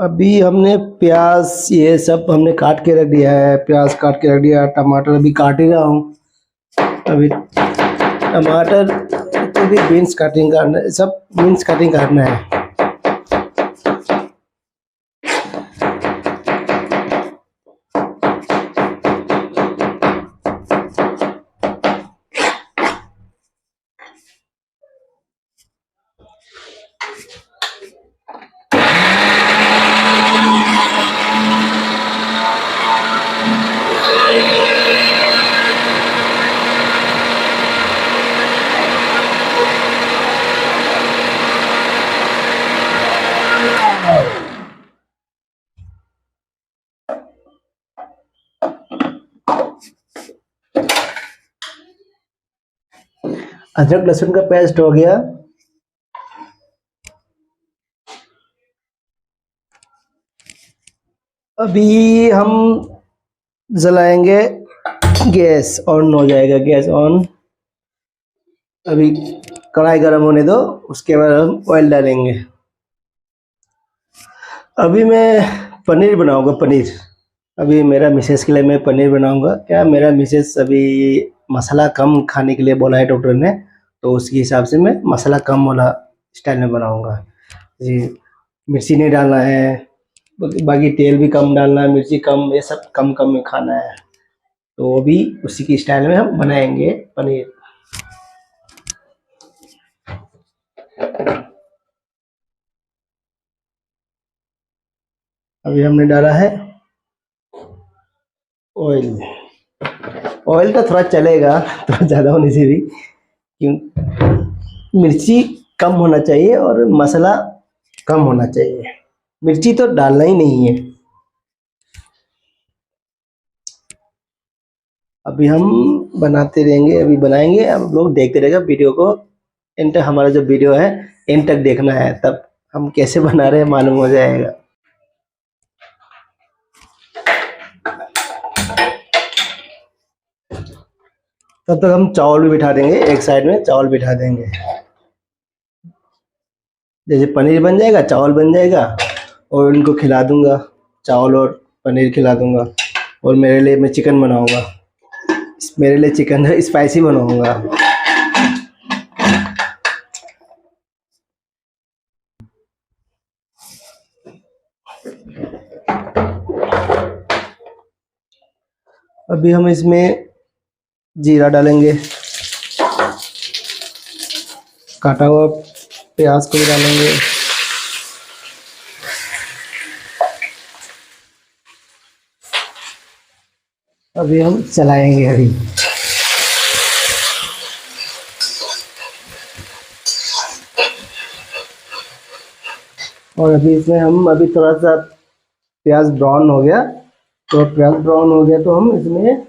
अभी हमने प्याज ये सब हमने काट के रख दिया है। प्याज काट के रख दिया, टमाटर अभी काट ही रहा हूँ। अभी टमाटर को भी बीन्स कटिंग करना है, सब बीन्स कटिंग करना है। अदरक लहसुन का पेस्ट हो गया। अभी हम जलाएंगे, गैस ऑन हो जाएगा, गैस ऑन। अभी कढ़ाई गर्म होने दो, उसके बाद हम ऑयल डालेंगे। अभी मैं पनीर बनाऊंगा, पनीर। अभी मेरा मिसेस के लिए मैं पनीर बनाऊंगा। क्या मेरा मिसेस अभी मसाला कम खाने के लिए बोला है डॉक्टर ने, तो उसके हिसाब से मैं मसाला कम वाला स्टाइल में बनाऊंगा जी। मिर्ची नहीं डालना है, बाकी तेल भी कम डालना है, मिर्ची कम, ये सब कम कम में खाना है। तो अभी उसी की स्टाइल में हम बनाएंगे पनीर। अभी हमने डाला है ऑयल। ऑयल तो थोड़ा चलेगा, थोड़ा ज़्यादा होने से भी, क्यों मिर्ची कम होना चाहिए और मसाला कम होना चाहिए। मिर्ची तो डालना ही नहीं है। अभी हम बनाते रहेंगे, अभी बनाएंगे, अब लोग देखते रहेगा वीडियो को। एंड तक हमारा जो वीडियो है एंड तक देखना है, तब हम कैसे बना रहे हैं मालूम हो जाएगा। तब तक हम चावल भी बिठा देंगे, एक साइड में चावल बिठा देंगे। जैसे पनीर बन जाएगा, चावल बन जाएगा, और उनको खिला दूंगा, चावल और पनीर खिला दूंगा। और मेरे लिए मैं चिकन बनाऊंगा, मेरे लिए चिकन स्पाइसी बनाऊंगा। अभी हम इसमें जीरा डालेंगे, काटा हुआ प्याज को भी डालेंगे। अभी हम चलाएंगे अभी। और अभी इसमें हम अभी थोड़ा सा प्याज ब्राउन हो गया, तो प्याज ब्राउन हो गया तो हम इसमें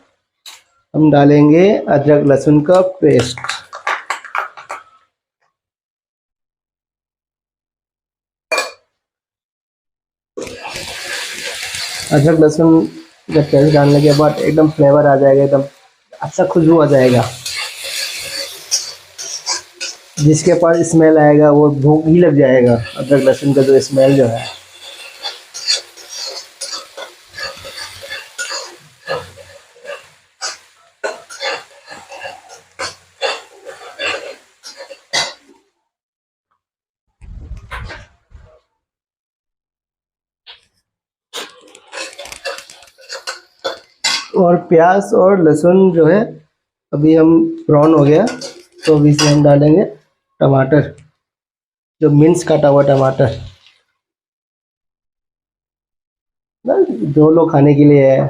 हम डालेंगे अदरक लहसुन का पेस्ट। अदरक लहसुन जब पेस्ट डालने के बाद एकदम फ्लेवर आ जाएगा, एकदम अच्छा खुशबू आ जाएगा। जिसके पास स्मेल आएगा वो भूख ही लग जाएगा, अदरक लहसुन का जो स्मेल जो है। और प्याज और लहसुन जो है अभी हम ब्राउन हो गया, तो अभी इसमें हम डालेंगे टमाटर, जो मिन्स काटा हुआ टमाटर, दो लोग खाने के लिए है।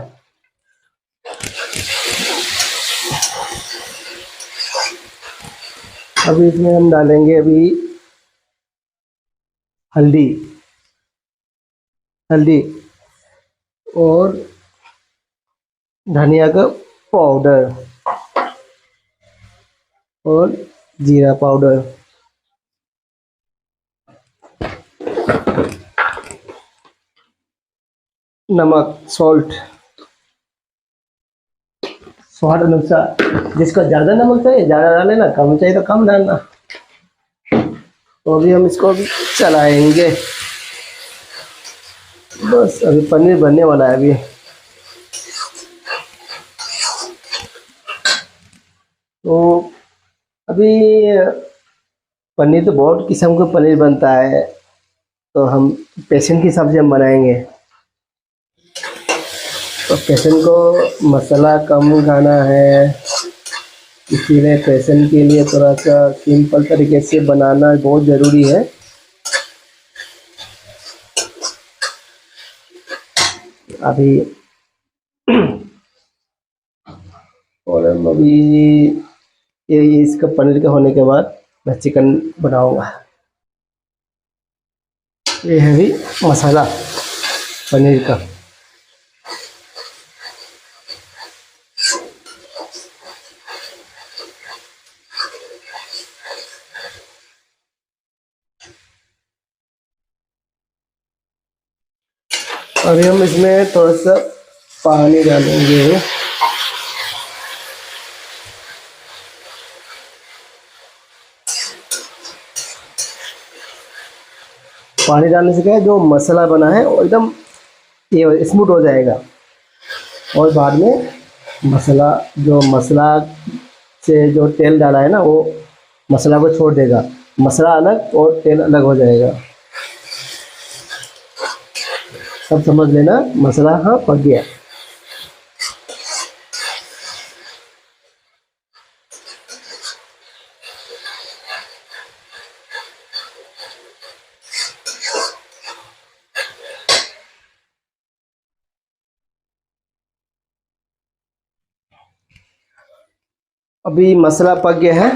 अभी इसमें हम डालेंगे अभी हल्दी, हल्दी और धनिया का पाउडर और जीरा पाउडर। नमक, सॉल्ट, स्वाद अनुसार। जिसको ज़्यादा नमक चाहिए ज़्यादा डालेना, कम चाहिए तो कम डालना। तो अभी हम इसको भी चलाएंगे। बस अभी पनीर बनने वाला है अभी। तो अभी पनीर तो बहुत किस्म का पनीर बनता है, तो हम पेशेंट के हिसाब से हम बनाएंगे। तो पेशेंट को मसाला कम खाना है, इसीलिए पेशेंट के लिए थोड़ा सा सिंपल तरीके से बनाना बहुत ज़रूरी है। अभी और हम अभी ये इसका पनीर का होने के बाद मैं चिकन बनाऊंगा। ये है भी मसाला पनीर का। अभी हम इसमें थोड़ा सा पानी डालेंगे। पानी डालने से क्या है, जो मसाला बना है वो एकदम ये स्मूथ हो जाएगा, और बाद में मसाला से जो तेल डाला है ना, वो मसाला को छोड़ देगा। मसाला अलग और तेल अलग हो जाएगा। सब समझ लेना, मसाला हाँ पक गया। अभी मसाला पक गया है,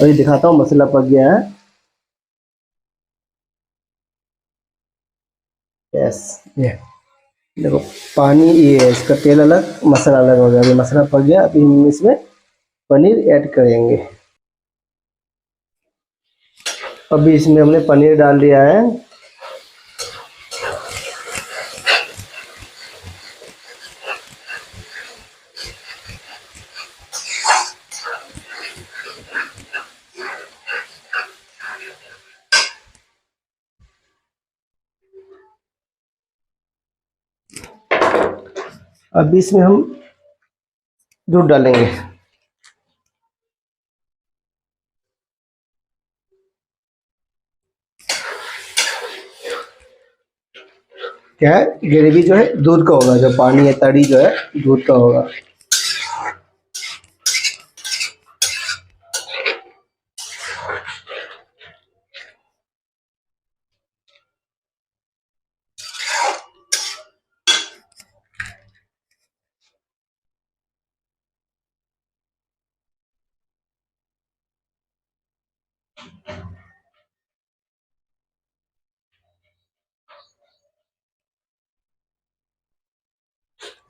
अभी दिखाता हूँ मसाला पक गया है। यस, ये देखो, पानी ये है, इसका तेल अलग मसाला अलग हो गया। अभी मसाला पक गया, अभी हम इसमें पनीर ऐड करेंगे। अभी इसमें हमने पनीर डाल दिया है। अभी इसमें हम दूध डालेंगे। क्या है, ग्रेवी जो है दूध का होगा, जो पानी है तड़ी जो है दूध का होगा।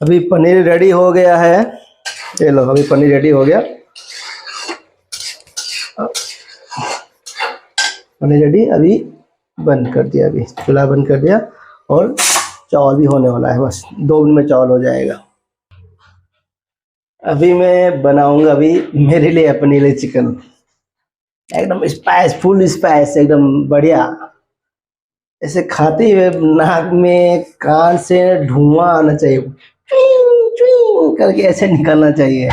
अभी पनीर रेडी हो गया है। ये लो, अभी पनीर रेडी हो गया। पनीर रेडी, अभी बंद कर दिया, अभी चूल्हा बंद कर दिया, और चावल भी होने वाला है, बस 2 मिनट में चावल हो जाएगा। अभी मैं बनाऊंगा अभी मेरे लिए, अपने लिए चिकन, एकदम स्पाइस, फुल स्पाइस, एकदम बढ़िया। ऐसे खाते हुए नाक में कान से धुआं आना चाहिए, चुईं चुईं करके ऐसे निकलना चाहिए।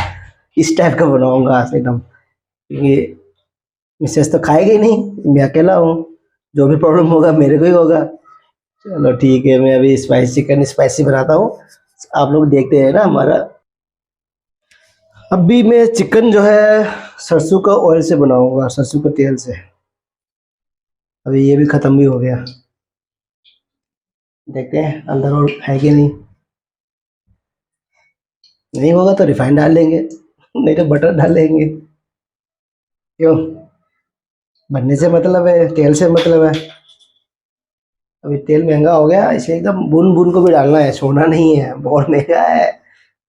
इस टाइप का बनाऊंगा आज एकदम। ये मिसेस तो खाएगी नहीं, मैं अकेला हूँ, जो भी प्रॉब्लम होगा मेरे को ही होगा। चलो ठीक है, मैं अभी स्पाइसी चिकन स्पाइसी बनाता हूँ, आप लोग देखते हैं ना हमारा। अभी मैं चिकन जो है सरसों का ऑयल से बनाऊंगा, सरसों के तेल से। अभी ये भी खत्म भी हो गया, देखते हैं अंदर और है कि नहीं। नहीं होगा तो रिफाइंड डाल लेंगे, नहीं तो बटर डाल लेंगे। क्यों, बनने से मतलब है, तेल से मतलब है। अभी तेल महंगा हो गया, इसे एकदम बूंद बूंद को भी डालना है, छोड़ना नहीं है, बहुत महंगा है।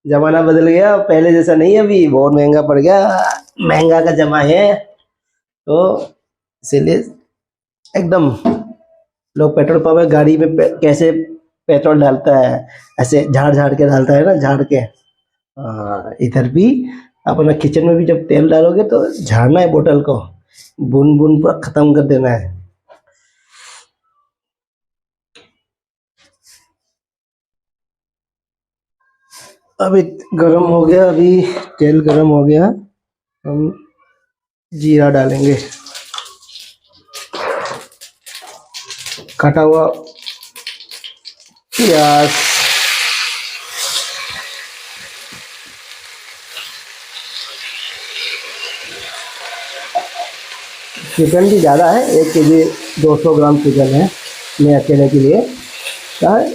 जमाना बदल गया, पहले जैसा नहीं है, अभी बहुत महंगा पड़ गया, महंगा का जमा है। तो इसीलिए एकदम, लोग पेट्रोल पंप में गाड़ी में कैसे पेट्रोल डालता है, ऐसे झाड़ झाड़ के डालता है ना, झाड़ के। इधर भी अपना किचन में भी जब तेल डालोगे तो झाड़ना है बोतल को, बूंद बूंद पूरा खत्म कर देना है। अभी गरम हो गया, अभी तेल गरम हो गया, हम जीरा डालेंगे, कटा हुआ प्याज, चिकन भी ज़्यादा है, 1 केजी 200 ग्राम चिकन है मैं अकेले के लिए। क्या है,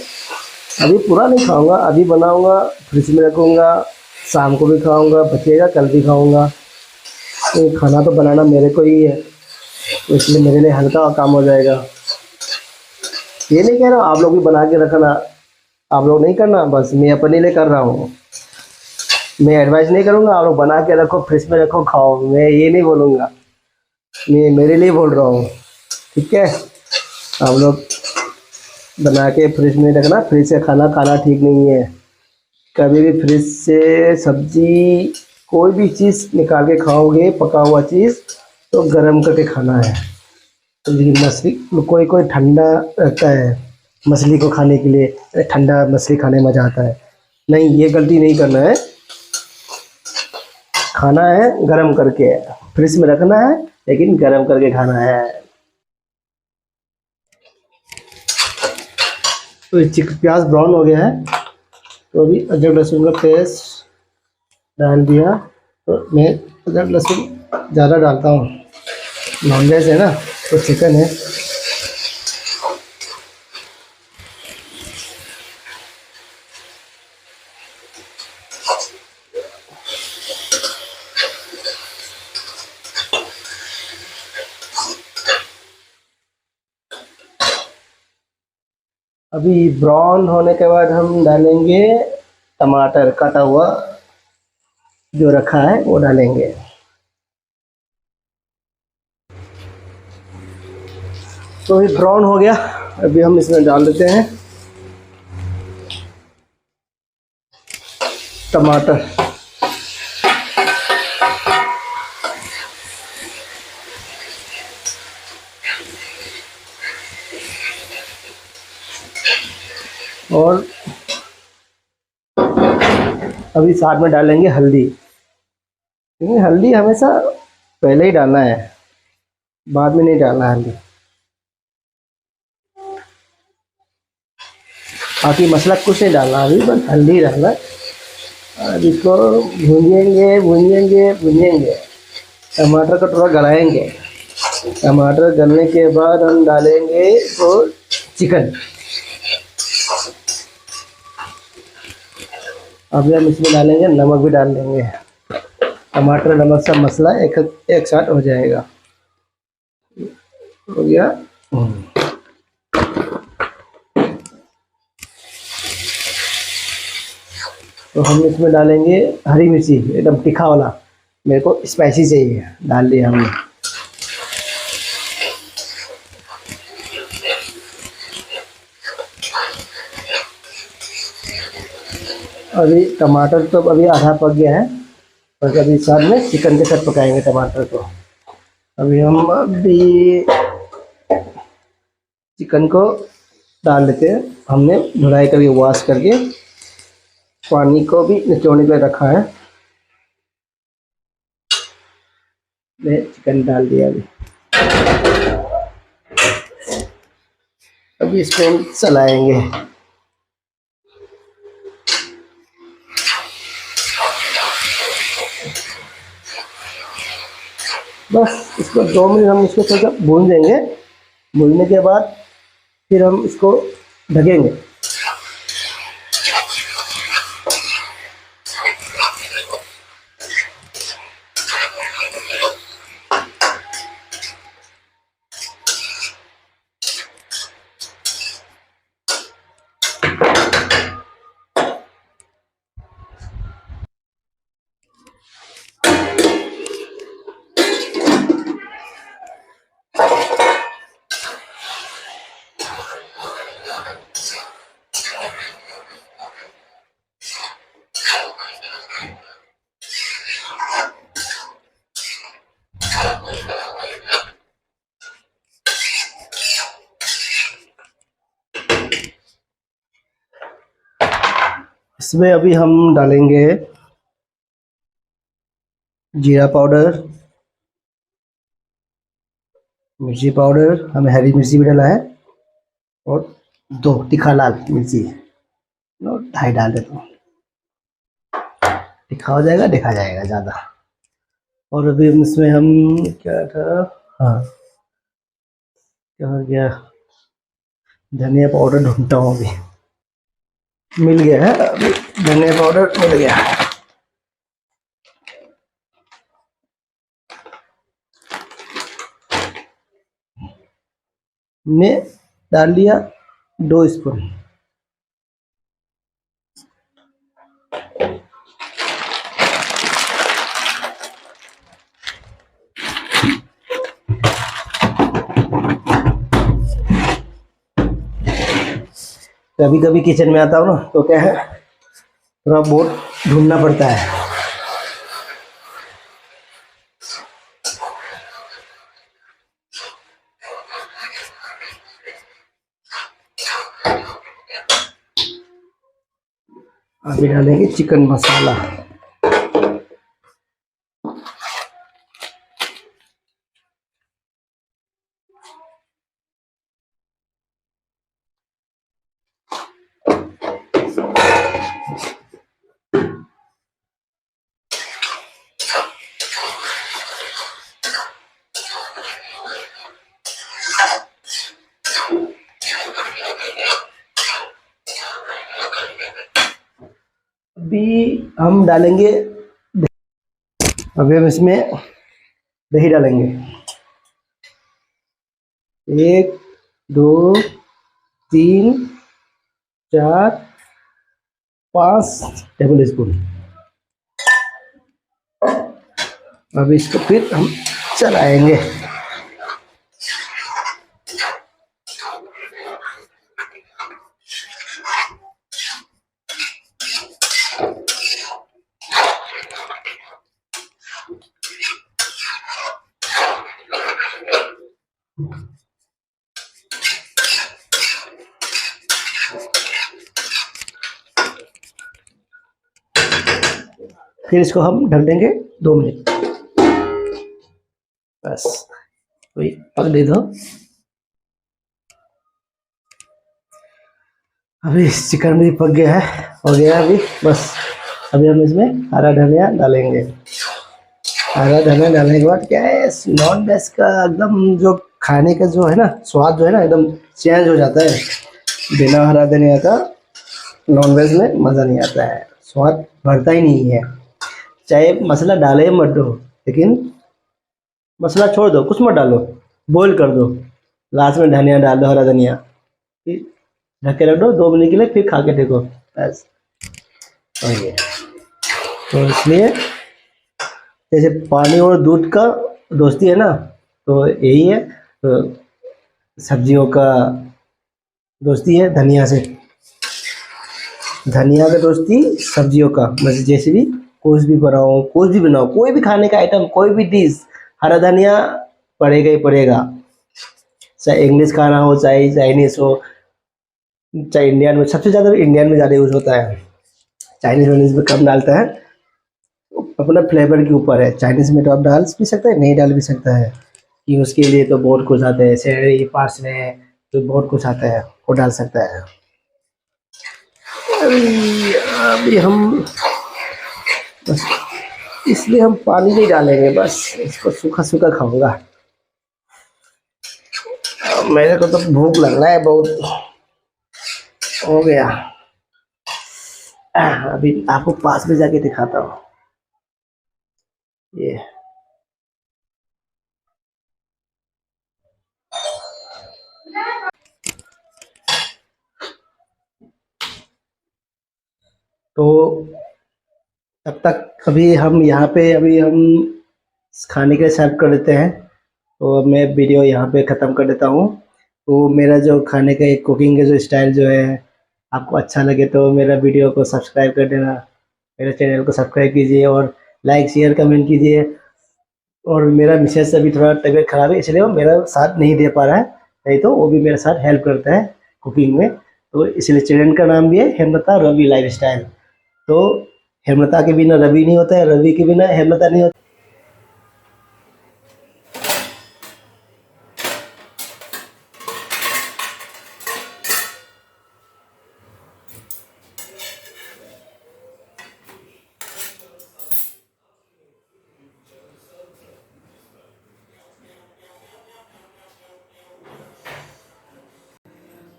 अभी पूरा नहीं खाऊंगा, अभी बनाऊंगा, फ्रिज में रखूंगा, शाम को भी खाऊंगा, बचेगा कल भी खाऊंगा। तो खाना तो बनाना मेरे को ही है, तो इसलिए मेरे लिए हल्का काम हो जाएगा। ये नहीं कह रहा हूँ आप लोग भी बना के रखना, आप लोग नहीं करना, बस मैं अपने लिए कर रहा हूँ। मैं एडवाइस नहीं करूँगा आप लोग बना के रखो, फ्रिज में रखो, खाओ, मैं ये नहीं बोलूँगा, मैं मेरे लिए बोल रहा हूँ। ठीक है, आप लोग बना के फ्रिज में रखना, फ्रिज से खाना खाना ठीक नहीं है। कभी भी फ्रिज से सब्जी कोई भी चीज़ निकाल के खाओगे, पका हुआ चीज़, तो गर्म करके खाना है। तो ये मछली कोई कोई ठंडा रहता है मछली को खाने के लिए, अरे ठंडा मछली खाने में मज़ा आता है, नहीं ये गलती नहीं करना है। खाना है गर्म करके, फ्रिज में रखना है लेकिन गर्म करके खाना है। तो ये प्याज ब्राउन हो गया है, तो अभी अदरक लहसुन का पेस्ट डाल दिया। तो मैं अदरक लहसुन ज़्यादा डालता हूँ, नॉनवेज है ना, तो चिकन है। अभी ब्राउन होने के बाद हम डालेंगे टमाटर कटा हुआ जो रखा है वो डालेंगे। तो ये ब्राउन हो गया, अभी हम इसमें डाल देते हैं टमाटर। और अभी साथ में डालेंगे हल्दी, क्योंकि हल्दी हमेशा पहले ही डालना है, बाद में नहीं डालना हल्दी। बाकी मसाला कुछ नहीं डालना, अभी बस हल्दी डालना है। अब इसको भूंजेंगे भूंजेंगे भूंजेंगे, टमाटर को थोड़ा गलाएंगे। टमाटर गलने के बाद हम डालेंगे तो चिकन। अभी हम इसमें डालेंगे नमक, भी डाल देंगे, टमाटर नमक सब मसाला एक साथ हो जाएगा। हो गया। तो हम इसमें डालेंगे हरी मिर्ची, एकदम तीखा वाला, मेरे को स्पाइसी चाहिए, डाल दिया हमने। अभी टमाटर तो अभी आधा पक गया है, और अभी साथ में चिकन के साथ पकाएंगे टमाटर को। अभी हम चिकन को डाल देते हैं, हमने धुलाई करके वॉश करके पानी को भी निचोड़ने पे रखा है। मैं चिकन डाल दिया अभी इसको हम चलाएंगे। बस इसको 2 मिनट हम इसको थोड़ा भून देंगे, भूनने के बाद फिर हम इसको ढकेंगे। इसमें अभी हम डालेंगे जीरा पाउडर, मिर्ची पाउडर, हमने हरी मिर्ची भी डाला है, और 2 तीखा लाल मिर्ची, 2.5 डाल देता हूँ, तीखा हो जाएगा, देखा जाएगा ज़्यादा। और अभी इसमें हम क्या था, हाँ क्या हो गया, धनिया पाउडर ढूंढता हूँ अभी, मिल गया है अभी, धनिया पाउडर मिल गया है। ने डाल लिया 2 स्पून। कभी कभी किचन में आता हूँ ना, तो क्या है, थोड़ा बहुत ढूंढना पड़ता है। अभी डालेंगे चिकन मसाला, अभी हम डालेंगे, अभी हम इसमें दही डालेंगे, 1 2 3 4 5 टेबल स्पून। अभी इसको फिर हम चलाएंगे। फिर इसको हम ढक देंगे 2 मिनट, बस वही पक दे दो। अभी चिकन भी पक गया है, हो गया अभी, बस अभी हम इसमें हरा धनिया डालेंगे। हरा धनिया डालने के बाद क्या है, नॉन वेज का एकदम जो खाने का जो है ना, स्वाद जो है ना, एकदम चेंज हो जाता है। बिना हरा धनिया का नॉन वेज में मज़ा नहीं आता है, स्वाद बढ़ता ही नहीं है। चाहे मसाला डाले मत दो, लेकिन मसाला छोड़ दो, कुछ मत डालो, बॉईल कर दो, लास्ट में धनिया डाल दो, हरा धनिया, फिर ढक के रख दो 2 मिनट के लिए, फिर खा के देखो, बस हो गया। तो इसलिए जैसे पानी और दूध का दोस्ती है ना, तो यही है, तो सब्जियों का दोस्ती है धनिया से, धनिया का दोस्ती सब्जियों का, मतलब जैसे भी कुछ भी बनाओ, कुछ भी बनाओ, कोई भी खाने का आइटम, कोई भी डिश, हरा धनिया पड़ेगा ही पड़ेगा। चाहे इंग्लिश खाना हो, चाहे चाइनीज़ हो, चाहे इंडियन में, सबसे ज़्यादा इंडियन में ज़्यादा यूज़ होता है, चाइनीज़ वाइनीज़ में कम डालता है, अपना फ्लेवर के ऊपर है। चाइनीज़ में तो आप डाल भी सकते हैं, नहीं डाल भी सकता है, कि उसके लिए तो बहुत कुछ आता है, सेलरी पार्ट्स में तो बहुत कुछ आता है, वो डाल सकता है। अभी हम बस, इसलिए हम पानी नहीं डालेंगे, बस इसको सूखा सूखा खाऊंगा। मेरे को तो भूख लग रहा है बहुत, हो गया। अभी आपको पास में जाके दिखाता हूँ, ये तो तब तक अभी हम यहाँ पे, अभी हम खाने के लिए सर्व कर देते हैं, तो मैं वीडियो यहाँ पे ख़त्म कर देता हूँ। तो मेरा जो खाने का एक कुकिंग का जो स्टाइल जो है, आपको अच्छा लगे तो मेरा वीडियो को सब्सक्राइब कर देना, मेरे चैनल को सब्सक्राइब कीजिए, और लाइक शेयर कमेंट कीजिए। और मेरा मिसेस अभी थोड़ा तबीयत ख़राब है, इसलिए वो मेरा साथ नहीं दे पा रहा है, नहीं तो वो भी मेरे साथ हेल्प करता है कुकिंग में। तो इसलिए चैनल का नाम भी है हेमलता रवि लाइफ स्टाइल। तो हेमलता के बिना रवि नहीं होता है, रवि के बिना हेमलता नहीं होता।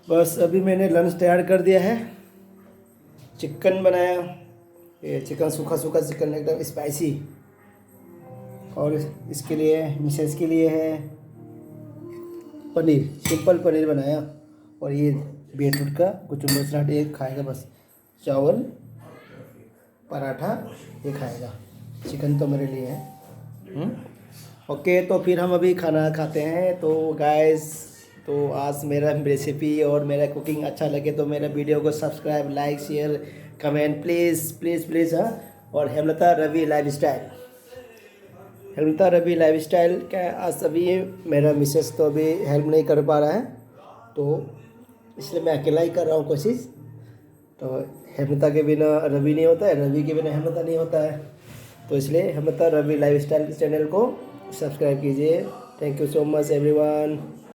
बस अभी मैंने लंच तैयार कर दिया है। चिकन बनाया, ये चिकन सूखा सूखा चिकन एकदम स्पाइसी। और इसके लिए मिसेस के लिए है पनीर, सिंपल पनीर बनाया। और ये बीटरूट का कुचुम्बर सलाद एक खाएगा बस। चावल पराठा ये खाएगा। चिकन तो मेरे लिए है। ओके, तो फिर हम अभी खाना खाते हैं। तो गाइस, तो आज मेरा रेसिपी और मेरा कुकिंग अच्छा लगे तो मेरा वीडियो को subscribe, like, share, comment please please please. हाँ, और हेमलता रवि लाइफस्टाइल, हेमलता रवि लाइफस्टाइल क्या आज अभी मेरा मिसेस तो अभी हेल्प नहीं कर पा रहा है, तो इसलिए मैं अकेला ही कर रहा हूँ कोशिश। तो हेमलता के बिना रवि नहीं होता है, रवि के बिना हेमलता नहीं होता है। तो इसलिए हेमलता रवि लाइफस्टाइल चैनल को सब्सक्राइब कीजिए। Thank you so much everyone.